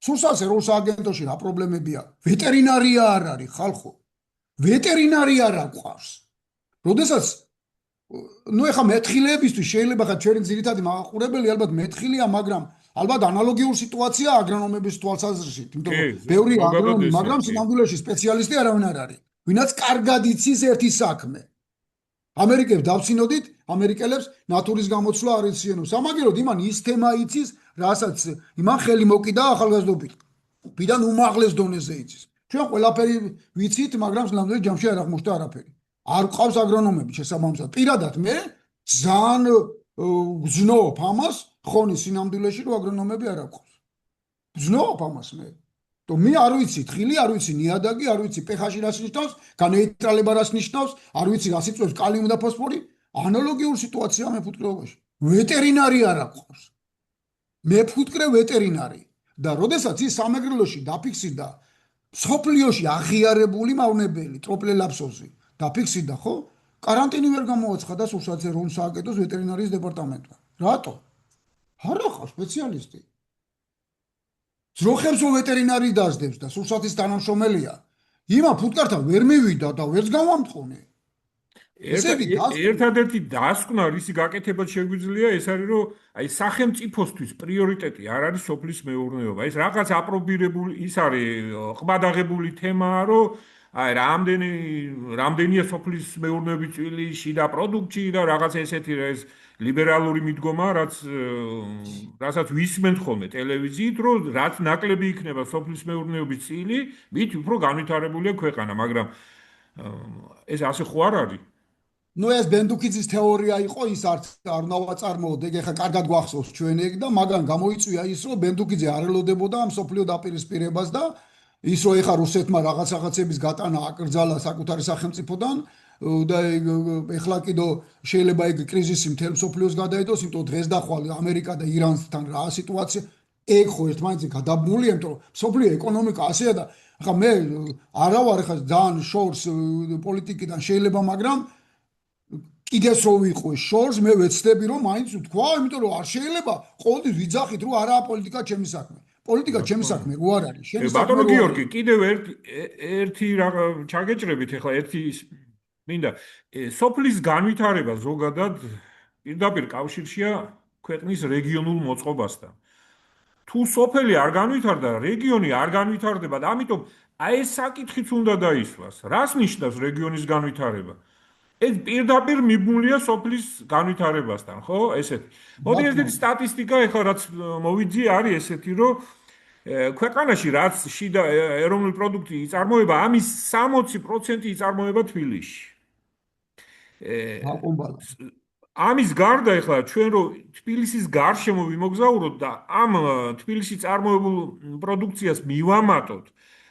სულსაც ეროვნულ სააგენტოში რა პრობლემებია? ვეტერინარია არ არის, ხალხო. ვეტერინარია რა გვყავს. როდესაც ნუ ეხა მეთხილეებისთვის შეიძლება ხა ჩვენი ძირითადი მაყურებელი ალბათ მეთხილია, მაგრამ ალბათ ანალოგიურ სიტუაცია აგრონომების თვალსაზრისით, იმიტომ რომ ბევრი აგრონომი, მაგრამ სინამდვილეში სპეციალისტი არავინ არ არის, ვინაც კარგად იცის ერთი საქმე. ამერიკელებს დავცინოდით, ამერიკელებს ნატურის გამოცვლა არ იციან. სამაგეროდ იმან ის თემა იცის, რასაც იმან ხელი მოკიდა ახალგაზრდობით. ვიდან უმაღლეს დონეზე იცის. ჩვენ ყველაფერი ვიცით, მაგრამ ნამდვილად ჯამში არ აღმოჩნდა არაფერი. არ ყავს აგრონომები შესაბამისად. პირადად მე ძალიან გზნობ ამას ხონის სინამდვილეში, რომ აგრონომები არ აქვს. გზნობ ამას მე. То მე არ ვიცი, თხილი არ ვიცი, ნიადაგი არ ვიცი, pH-ი რას ნიშნავს, განეიტრალება რას ნიშნავს, არ ვიცი რას იწვევს კალიუმი და ფოსფორი. ანალოგიური სიტუაცია მეფუტკრეობაში. ვეტერინარი არ აქვს. მეფუტკრე ვეტერინარი და როდესაც ის სამეგრელოში დაფიქსირდა სოფლიოში აღიარებული მავნებელი ტროპლელაპსოზი დაფიქსირდა, ხო? каранტინი ვერ გამოაცხადა სურსათზე რომ სააკეთოს ვეტერინარიის დეპარტამენტმა. რატო? არ აქვს სპეციალისტი. ძროხებს ვეტერინარი დაждებს და სურსათის თანამშრომელია. იმა ფუტკართან ვერ მივიდა და ვერც გამამტყუნე. ერთადერთი დასკვნა რისი გაკეთება შეგვიძლია ეს არის რომ აი სახელმწიფოსთვის პრიორიტეტი არ არის სოფლის მეურნეობა. ეს რაღაც აპრობირებული ის არის ყბადაღებული თემაა რომ აი რამდენია სოფლის მეურნეობის წილი შიდა პროდუქტი და რაღაც ესეთი ეს ლიბერალური მიდგომა რასაც ვისმენთ ხოლმე ტელევიზიით რომ რაც ნაკლები იქნება სოფლის მეურნეობის წილი მით უფრო განვითარებულია ქვეყანა მაგრამ ეს ასე ხო არ არის ნუ ეს ბენდუკიძის თეორია იყო ის არ უნდა ვაწარმოოდე ეხლა კარგად გვახსოვს ჩვენ ეგ და მაგრამ გამოიწვია ის რომ ბენდუკიძე არ ელოდებოდა ამ სოფლიო დაპირისპირებას და ის რომ ეხლა რუსეთმა რაღაცების გატანა აკრძალა საკუთარი სახელმწიფოდან და ეხლა კიდო შეიძლება ეგ კრიზისი მთელ სოფლიოს გადაიდოს იმიტომ დღეს და ხვალ ამერიკა და ირანთან რა სიტუაცია ეგ ხო ერთმანეთზე გადაბმულია იმიტომ რომ სოფლიო ეკონომიკა ასეა და ახლა მე არა ვარ ეხლა ძალიან შორს პოლიტიკიდან შეიძლება მაგრამ კიდეს რო ვიყო შორს მე ვეცდები რომ მაინც ვთქვა იმიტომ რომ არ შეიძლება ყოველთვის ვიძახით რომ არაა პოლიტიკა ჩემი საქმე პოლიტიკა ჩემი საქმე რო არ არის შენი საქმე ბატონო გიორგი კიდევ ერთი ჩაგეჭრებით ეხლა ერთი მინდა სოფლის განვითარება ზოგადად პირდაპირ კავშირშია ქვეყნის რეგიონულ მოწყობასთან თუ სოფელი არ განვითარდა რეგიონი არ განვითარდება და ამიტომ აი ეს საკითხიც უნდა დაისვას რას ნიშნავს რეგიონის განვითარება ეს პირდაპირ მიბმულია სოფლის განვითარებასთან, ხო? ესეთი. მოდი ერთ-ერთი სტატისტიკა ეხლა რაც მოვიძიე არის ესეთი, რომ ქვეყანაში რაც შიდა ეროვნული პროდუქტი იწარმოება, ამის 60% იწარმოება თბილისში. ამის გარდა ეხლა ჩვენ რო თბილისის გარშემო ვიმოგზაუროთ და ამ თბილისში წარმოებულ პროდუქციას მივამატოთ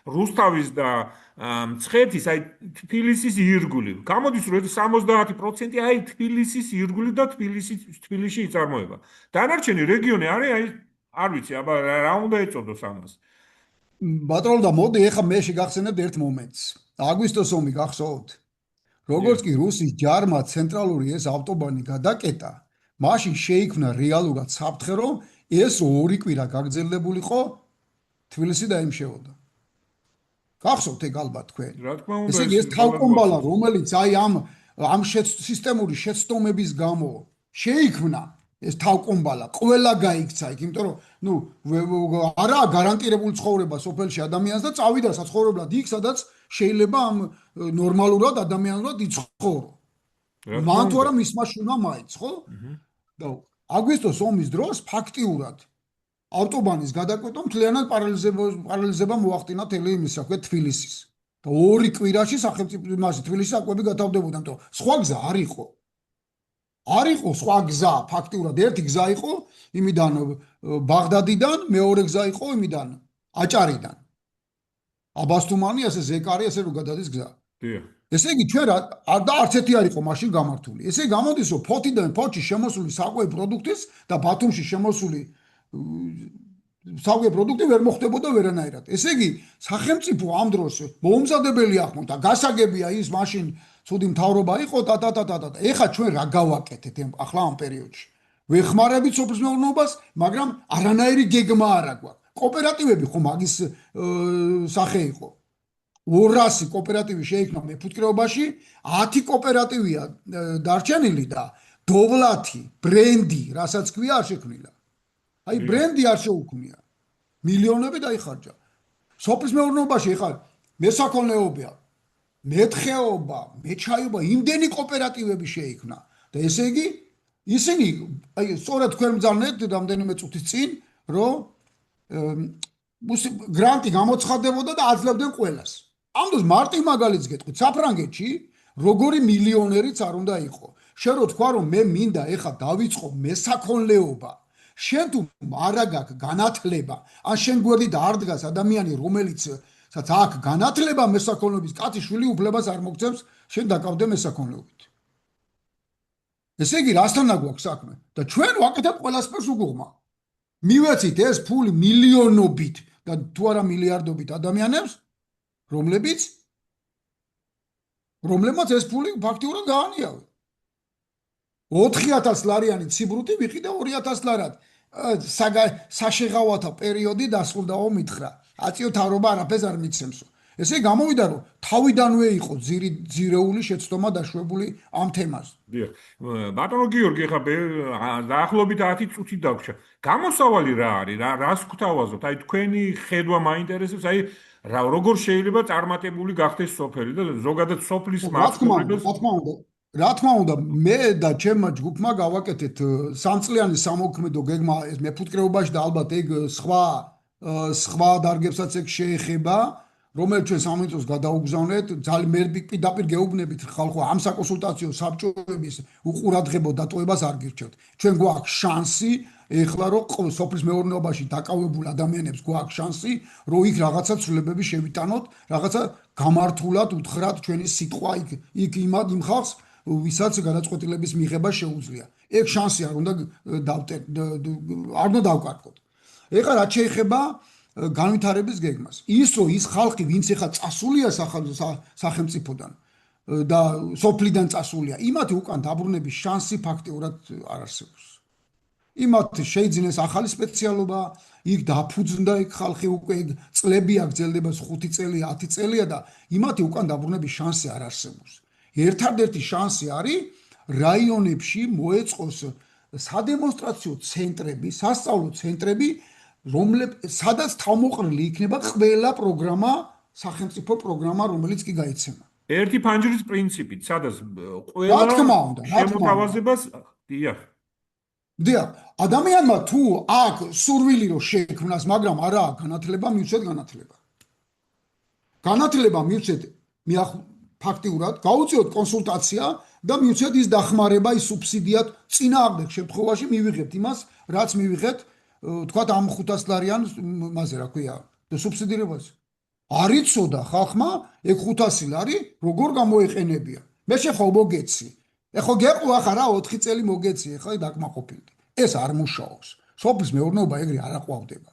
რუსთავის და მცხეთის აი თბილისის ირგვლივ. გამოდის რომ 70% აი თბილისის ირგვლივ და თბილისში იწარმოება. დანარჩენი რეგიონი არის აი არ ვიცი, აბა რა უნდა ეწოდოს ამას. ბატონო და მოდი ეხლა მე შეგახსენებთ ერთ მომენტს. აგვისტოს ომი გახსოვთ? როგორც კი რუსის ჯარმა ცენტრალური ეს ავტობანი გადაკეტა, მაშინ შეიქმნა რეალურად საფრთხე, რომ ეს ორი კვირა გაგრძელებულიყო თბილისი დაიმშეოდა. გახსოვთ ეგ ალბათ თქვენ. რა თქმა უნდა. ესე იგი ეს თავკომბალა, რომელიც აი ამ სისტემური შეცდომების გამო შეიქმნა, ეს თავკომბალა ყველა გაიქცა იქ, იმიტომ რომ ნუ არაა გარანტირებული ცხოვრება სოფელში ადამიანს და წავიდა საცხოვრებლად იქ, სადაც შეიძლება ამ ნორმალურად ადამიანურად იცხოვრო. მან თუ არა მისმა შუნა მაიც, ხო? და აგვისტოს ომის დროს ფაქტიურად ავტობანის გადაკვეთა მთლიანად პარალიზება მოახდინა თელი იმისა, ქვე თბილისის. და ორი კვირაში სახელმწიფო მასში თბილისის აკვები გათავდებოდა, იმიტომ სხვა გზა არ იყო. არ იყო სხვა გზა, ფაქტიურად ერთი გზა იყო იმიდან ბაღდადიდან, მეორე გზა იყო იმიდან აჭარიდან. აბასთუმანი, ასე ზეკარი, ასე რომ გადადის გზა. დიახ. ესე იგი ჩვენ და არც ერთი არ იყო მაშინ გამართული. ესე გამოდის რომ ფოთიდან ფოთში შემოსული საკვები პროდუქტის და ბათუმში შემოსული საკვები პროდუქტი ვერ მოხდებოდა ვერანაირად. ესე იგი სახელმწიფო ამ დროს მოუმზადებელი ახმოდა, გასაგებია ის მაშინ ცუდი მთავრობა იყო და. ეხლა ჩვენ რა გავაკეთეთ ახლა ამ პერიოდში? ვეხმარებით სოფლის მეურნეობას, მაგრამ არანაირი გეგმა არ აქვს. კოოპერატივები ხო მაგის სახე იყო. 200 კოოპერატივი შეიქმნა მეფუტკრეობაში, 10 კოოპერატივია დარჩენილი და დოვლათი, ბრენდი, რასაც ქვია არ შექმნილა. აი ბრენდი არ შეუქმნია. მილიონები დაიხარჯა. სოფლის მეურნეობაში ხარ მესაქონლეობია, მეთხეობა, მეჩაიობა, იმდენი კოოპერატივები შეიქმნა და ესე იგი ისინი აი სწორედ თქვენ მძალნეთ რამდენიმე წუთის წინ რომ გრანტი გამოცხადდებოდა და აძლევდნენ ყველას. ამ დროს მარტივ მაგალითს გეტყვით, საფრანგეთში როგორი მილიონერიც არ უნდა იყო. შენ რო თქვა რომ მე მინდა ეხა დავიწყო მესაქონლეობა, შენ თუ არ აქვს განათლება, ან შენ გვერდით არ დგას ადამიანი, რომელიც აქ განათლება მესაქონლეობის კაცი შვილი უფლებას არ მოგცემს, შენ დაკავდე მესაქონლეობით. ესე იგი, რასთანა გვაქვს საქმე? და ჩვენ ვაკეთებ ყველასფერს უგუღმა. მივეცით ეს ფული მილიონობით და თუ არა მილიარდობით ადამიანებს, რომლებმაც ეს ფული ფაქტიურად გაანიავე. 4000 ლარიანი ციბრუტი ვიყიდა 2000 ლარად. საშეღავათა პერიოდი დასრულდაო მითხრა. აწიო თავრობა არაფერს არ მიცემსო. ესე გამოვიდა რომ თავიდანვე იყო ძირეული შეცდომა დაშვებული ამ თემაზე. დიახ. ბატონო გიორგი, ხა დაახლოებით 10 წუთი დაგვრჩა. გამოსავალი რა არის? რას გვთავაზობთ? აი თქვენი ხედვა მაინტერესებს, აი როგორ შეიძლება წარმატებული გახდეს სოფელი და ზოგადად სოფლის მასშტაბებს. რა თქმა უნდა, მე და ჩემმა ჯგუფმა გავაკეთეთ სამწლიანი სამოქმედო გეგმა ეს მეფუტკრეობაში და ალბათ ეგ სხვა დარგებსაც ეგ შეეხება, რომელიც ჩვენ სამინისტროს გადაუგზავნეთ, ძალიან მე პირდაპირ გეუბნებით ხალხო ამ საკონსულტაციო საბჭოების უყურადღებო დატოვებას არ გირჩევთ. ჩვენ გვაქვს შანსი ეხლა რომ სოფლის მეურნეობაში დაკავებულ ადამიანებს გვაქვს შანსი, რომ იქ რაღაცა ცვლილებები შევიტანოთ, რაღაცა გამართულად უთხრათ ჩვენი სიტყვა იქ იმ ხალხს, ვისაც გადაწყვეტილების მიღება შეუძლია. ეგ შანსი არ უნდა დავკარგოთ. ეხლა რაც შეეხება განვითარების გეგმას. ის ხალხი, ვინც ეხლა წასულია სახელმწიფოდან და სოფლიდან წასულია, იმათი უკან დაბრუნების შანსი ფაქტიურად არ არსებობს. იმათ შეიძინეს ახალი სპეციალობა, იქ დაფუძნდა იქ ხალხი უკვე წლები აგრძელდება 5 წელი, 10 წელია და იმათი უკან დაბრუნების შანსი არ არსებობს. ერთადერთი შანსი არის რაიონებში მოეწყოს სადემონსტრაციო ცენტრები, სასწავლო ცენტრები, სადაც თავმოყრილი იქნება ყველა პროგრამა, სახელმწიფო პროგრამა, რომელიც კი გაიცემა. ერთი ფანჯრის პრინციპით, სადაც ყველა შემოთავაზებას, დიახ. ადამიანმა თუ აქ სურვილი რომ შექმნას, მაგრამ არა განათლება, მივცეთ განათლება. განათლება მივცეთ ფაქტიურად, გაუწიოთ კონსულტაცია და მივცეთ ის დახმარება, ის სუბსიდიად წინააღმდეგ შემთხვევაში მივიღებთ იმას, რაც მივიღეთ, თქვათ ამ 500 ლარიან მასე რა ქვია, სუბსიდირებაზე. არ იცოდა ხალხმა ეგ 500 ლარი როგორ გამოეყენებია. მე შეხო მოგეცი. ეხო გეყვა ხარა 4 წელი მოგეცი, ეხლა დაკმაყოფილდი. ეს არ მუშაობს. სოფლის მეურნეობა ეგრე არ აყვავდება.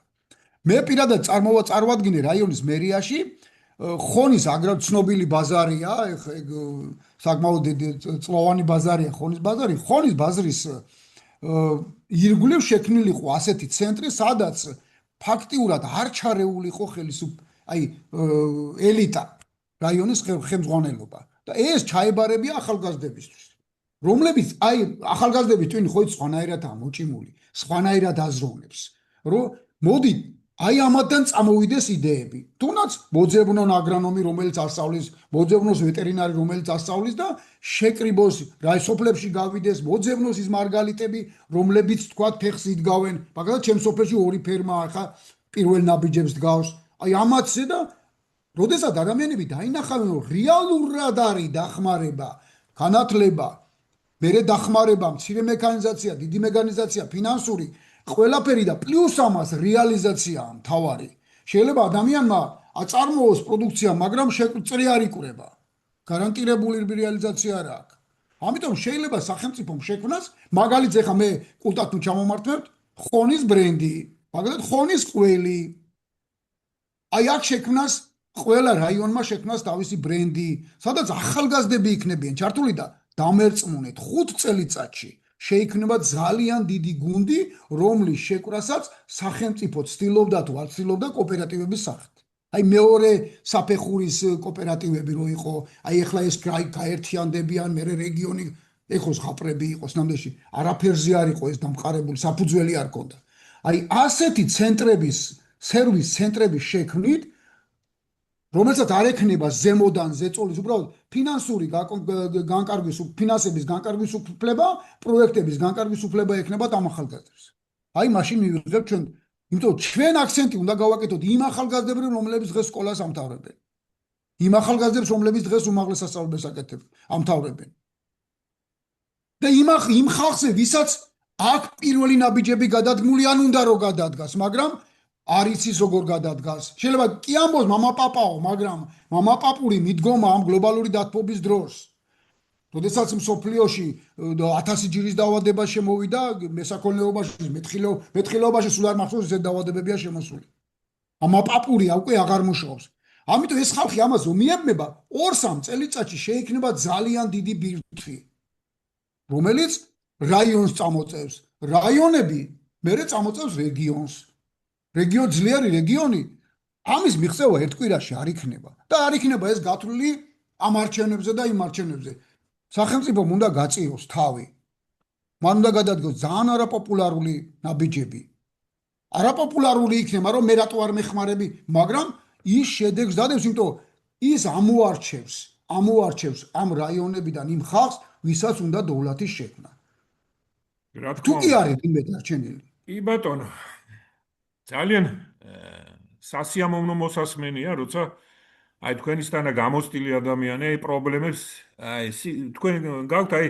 მე პირადად წარმოვადგინე რაიონის მერიაში ხონის აგრარული ცნობილი ბაზარია, ეგ საკმაოდ წლოვანი ბაზარია ხონის ბაზარი. ხონის ბაზრის ირგვლივ შექმნილი იყო ასეთი ცენტრი, სადაც ფაქტიურად არ ჩარეულიყო ელიტა, რაიონის ხელმძღვანელობა. და ეს ჩაებარებია ახალგაზრდებისთვის, რომლებიც ახალგაზრდების ტვინი ხო სხვანაირადაა მოჭიმული, სხვანაირად აზროვნებს, რომ მოდი ამათთან წამოვიდეს იდეები. თუნდაც მოძებნონ აგრონომი, რომელიც ასწავლის, მოძებნოს ვეტერინარი, რომელიც ასწავლის და შეკრიბოს სოფლებში გავიდეს, მოძებნოს ის მარგალიტები, რომლებიც თქვათ ფეხს იდგავენ. მაგალითად, ჩემ სოფლებში 2 ფერმაა, ხა პირველ ნაბიჯებს დგავს. ამათზე და როდესაც ადამიანები დაინახავენ, რომ რეალურად არის დახმარება, განათლება, მერე დახმარება, მცირე მექანიზაცია, დიდი მექანიზაცია, ფინანსური ყველაფერი და პლუს ამას რეალიზაციაა მთავარი. შეიძლება ადამიანმა აწარმოოს პროდუქცია, მაგრამ შეწრი არ იკვრება. გარანტირებული რეალიზაცია არ აქვს. ამიტომ შეიძლება სახელმწიფომ შექმნას, მაგალითად ეხა მე კულტად თუ ჩამომართვებთ, ხონის ბრენდი, მაგალითად ხონის ყველი. აქ შექმნას ყველა რაიონმა შექმნას თავისი ბრენდი, სადაც ახალგაზრდები იქნებიან ჩართული და დამერწმუნეთ 5 წელიწადში შეიქმნება ძალიან დიდი გუნდი, რომლის შეკვრასაც სახელმწიფო ცდილობდა თუ არ ცდილობდა კოოპერატივების სახით. მეორე საფეხურის კოოპერატივები რო იყო, ეხლა ეს გაერთიანდებიან, მე რეგიონი ეხოს ხაპრები იყოს ნამდვილში, არაფერზე არ იყო ეს დამყარებული, საფუძველი არ ქონდა. ასეთი ცენტრების, სერვის ცენტრების შექმნით, რომელსაც არ ექნება ზემოდან ზეწოლის, უბრალოდ ფინანსური განკარგვის, ფინანსების განკარგვის უფლება, პროექტების განკარგვის უფლება ექნება ამ ახალგაზრდებს. მაშინ მივიღებთ ჩვენ იმიტომ რომ ჩვენ აქცენტი უნდა გავაკეთოთ იმ ახალგაზრდებს, რომლებიც დღეს სკოლას ამთავრებენ. იმ ახალგაზრდებს, რომლებიც დღეს უმაღლეს სასწავლებელს ამთავრებენ. და იმ ხალხზე, ვისაც აქ პირველი ნაბიჯები გადადგმული, ან უნდა რომ გადადგას, მაგრამ არ იცის როგორ გადადგას. შეიძლება კი ამბოს მამაპაპაო, მაგრამ მამაპაპური მიდგომა ამ გლობალური დათბობის დროს, როდესაც მსოფლიოში 1000 ჯირის დაავადება შემოვიდა, მესაქონლეობაში, მეთხილეობაში სულ არ მახსოვს ეს დაავადებებია შემოსული. მამაპაპური უკვე აღარ მუშაობს. ამიტომ ეს ხალხი ამას ომიებნება 2-3 წელიწადში შეიქმნება ძალიან დიდი ბირთვი, რომელიც რაიონს წამოწევს. რაიონები მერე წამოწევს რეგიონს. რეგიონი ძლიერი რეგიონი ამის მიღწევა ერთ კვირაში არ იქნება და არ იქნება ეს გათვლილი ამ არჩევნებზე და იმ არჩევნებზე. სახელმწიფომ უნდა გაწიოს თავი. მან უნდა გადადგოს ძალიან არაპოპულარული ნაბიჯები. არაპოპულარული იქნება, რომ მე რატო არ მეხმარები, მაგრამ ის შედეგს დადებს, იმიტომ ის ამოარჩევს ამ რაიონებიდან იმ ხალხს, ვისაც უნდა დოვლათის შექმნა. რა თუ თქმა კი უნდა. არის იმ დარჩენილი. კი ბატონო. ძალიან სასიამოვნო მოსასმენია, როცა აი თქვენისთანა გამოსტილი ადამიანი აი პრობლემებს აი თქვენ გაქვთ აი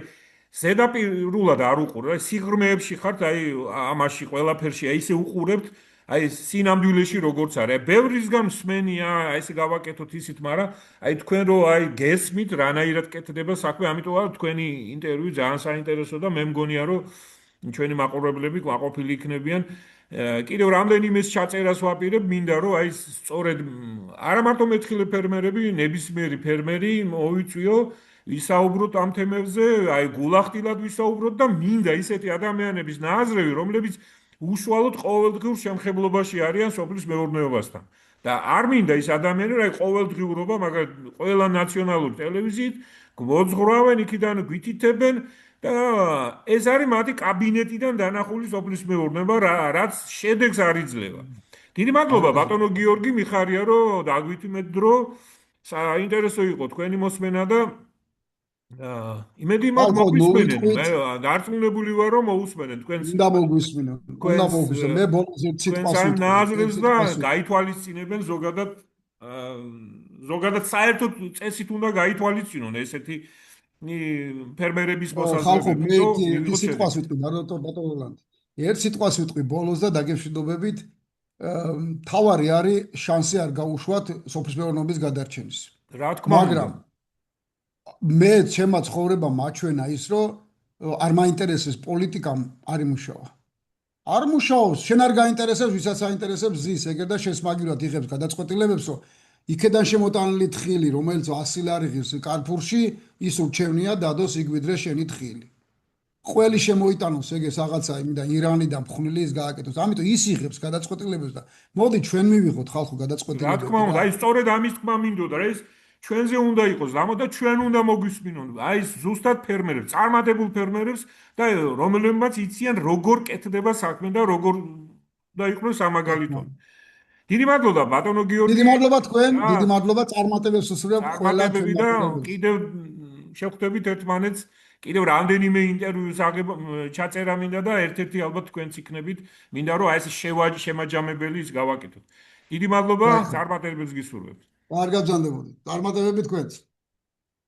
ზედაპირულად არ უყურებთ, აი სიღრმეებში ხართ, აი ამაში ყველაფერში აი ისე უყურებთ, აი სინამდვილეში როგორც არის. აი ბევრისგან მსმენია, აი ესე გავაკეთოთ ისიც, მაგრამ აი თქვენ რო აი გესმით რანაირად კეთდება საქმე, ამიტომ არ თქვენი ინტერვიუ ძალიან საინტერესო და მე მგონია რომ ჩვენი მაყურებლები ყოფილი იქნებიან. კიდევ რამდენიმეს ჩაწერას ვაპირებ, მინდა რომ აი სწორედ არა მარტო მეთხილე ფერმერები, ნებისმიერი ფერმერი მოიწვიო, ვისაუბროთ ამ თემებზე, აი გულახდილად ვისაუბროთ და მინდა ისეთი ადამიანების ნაზრები, რომლებიც უშუალოდ ყოველდღიურ შემხებლობაში არიან სოფლის მეურნეობასთან. და არ მინდა ის ადამიანები, აი ყოველდღიურობა, მაგრამ ყველა ნაციონალური ტელევიზიით გვოძღვრავენ, იქიდან გვითითებენ და ეს არის მათი კაბინეტიდან დანახული სოფლის მეურნეობა, რაც შედეგს არ იძლევა. დიდი მადლობა ბატონო გიორგი, მიხარია რომ დაგვითმეთ დრო. საინტერესო იყო თქვენი მოსმენა და იმედი მაქვს მოგვისმენენ. მე დარწმუნებული ვარ რომ მოусმენენ თქვენს. უნდა მოგვისმინო. მე ბოლოს ერთ სიტყვას ვიტყვი. ნაზრებს და გაითვალისწინებენ ზოგადად საერთოდ წესით უნდა გაითვალისწინონ ესეთი ფერმერების მოსაზრებები. ერთ სიტყვას ვიტყვი, ბატონო ლანდი. ერთ სიტყვას ვიტყვი ბოლოს და დაგემშვიდობებით. თავარი არის შანსი არ გაუშვათ სოფლის მეურნეობის გადარჩენის. რა თქმა უნდა. მაგრამ მე ჩემმა ცხოვრებამ მაჩვენა ის, რომ არ მაინტერესებს პოლიტიკამ არ იმუშავა. არ მუშაობს, შენ არ გაინტერესებს, ვისაც აინტერესებს ზის, ეგერ და შესმაგირად იღებს გადაწყვეტილებებს, რომ იქედან შემოტანილი თხილი, რომელიც 100 ლარი ღირს კარფურში, ის ურჩევნია დადოს იქ ვიდრე შენი თხილი. ყველი შემოიტანოს ეგეს რაღაცა იმიდან ირანიდან მხნილი ის გააკეთოს. ამიტომ ის იღებს გადაწყვეტილებებს და მოდი ჩვენ მივიღოთ ხალხო გადაწყვეტილებები. რა თქმა უნდა, აი სწორედ ამის თქმა მინდოდა რა ის ჩვენზე უნდა იყოს და ჩვენ უნდა მოგვისმინონ აი ზუსტად ფერმერებს, წარმატებულ ფერმერებს და რომლებმაც იციან როგორ კეთდება საქმე და როგორ და იყვნენ სამაგალითო. დიდი მადლობა ბატონო გიორგი. დიდი მადლობა თქვენ, დიდი მადლობა წარმატებებს უსურვებ ყველა და კიდევ შევხვდებით ერთმანეთს, კიდევ რამდენიმე ინტერვიუს ჩაწერა მინდა და ერთ-ერთი ალბათ თქვენც იქნებით, მინდა რომ აი ეს შემაჯამებელი ის გავაკეთოთ. დიდი მადლობა, წარმატებებს გისურვებთ. არ გაძანდებოდეთ. წარმატებები თქვენც.